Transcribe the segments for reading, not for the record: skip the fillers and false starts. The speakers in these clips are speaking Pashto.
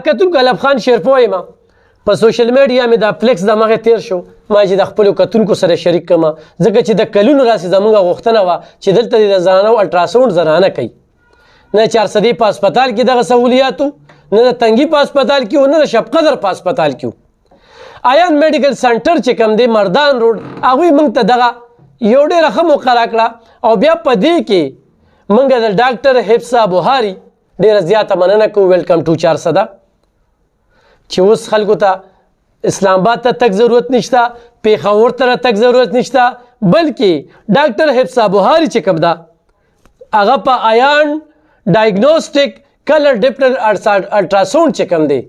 کتونکو الف خان شیرپوی ما په سوشل میډیا مې دا فلیکس د مخې تیر شو ما چې د خپلو کتونکو سره شریک کړم ځکه چې د کلونو راسې زموږ غوښتنه وه چې دلته د زنانو الټراساونډ زنانه کوي نه 400 په هسپتال کې دغه سهولیاتو نه د تنګي په هسپتال کې نه د شب قدر په هسپتال کې آیان میډیکل سنټر چې کوم دی مردان روډ هغوی موږ ته دغه یو ډېره ښه موقع راکړه او بیا په دې کې موږ د ډاکټر حفصه بوهاري ډېره زیاته مننه کوو ویلکم ټو 400 چې اوس خلکو ته اسلام آباد ته تک ضرورت نشته پیښور ته تک ضرورت نشته بلکې ډاکټر حفصه بوهاري چې کوم ده هغه په آیان ډایګنوسټک کلر ډپلر الټراساونډ چې کوم دی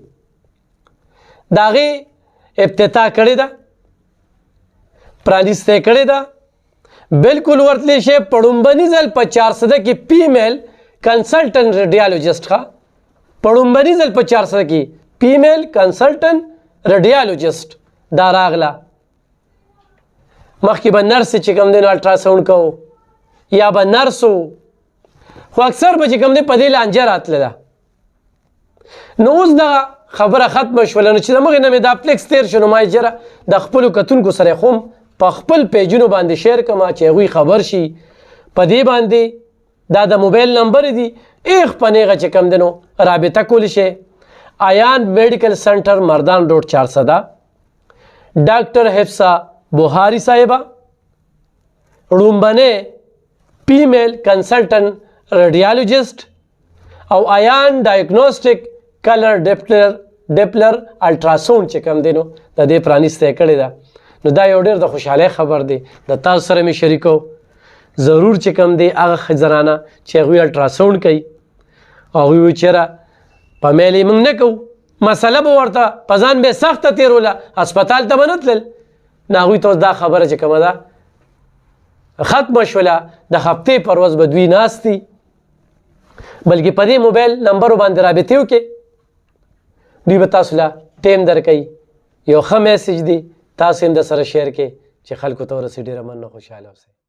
د هغې افتتاح کړې ده پرانیسته کړې ده بالکل ورتلی شی په ړومبني ځل په 400 کې فیمیل کنسلټنټ ریډیالوجسټ ښه په ړومبني ځل په 400 کې فیمیل کنسلټنټ ریډیالوجسټ دا راغله مخکې به نرس چې کوم دی نو الټراساونډ کوو یا به نرس و خو اکثر به چې کوم دی په دې لانجه راتله ده نو اوس دغه خبره ختمه شوله نو چې د مخې نه مې دا فلیکس تیر شو نو ما یې جره د خپلو کتونکو سره خو په خپل پیجونو باندې شیر کړم چې هغوی خبر شي په دې باندې دا د موبایل نمبر دي ایغ په نیغه چې کوم دی نو رابطه کولی شي آیان میډیکل سنټر مردان روډ 400 ډاکټر حفصه بوهاري صاحبه ړومبنی فیمیل کنسلټنټ ریډیالوجسټ او آیان ډایګنوسټک کلر ډپلر الټراساونډ چې کوم دی نو د دې پرانیسته کړې ده نو دا یو ډېر د خوشحالۍ خبر دی د تاسو سره مې شریکو ضرور چې کوم دی هغه زنانه چې هغوی الټراساونډ کوي هغوی وایي چېرې په میل یې موږ نه کوو مسله به ورته په ځان به یې سخته تېروله هسپتال ته به نه تلل نو هغوی ته اوس دا خبره چې کومه ده ختمه شوله د هفتې پر ورځ به دوی ناست دي بلکې په دې موبایل نمبرو باندې رابطې وکړې دوی به تاسو له ټیم درکوي یو ښه میسج دی تاسو هم د سره شیر کړئ چې خلکو ته ورسي ډېره مننه خوشحاله اوسئ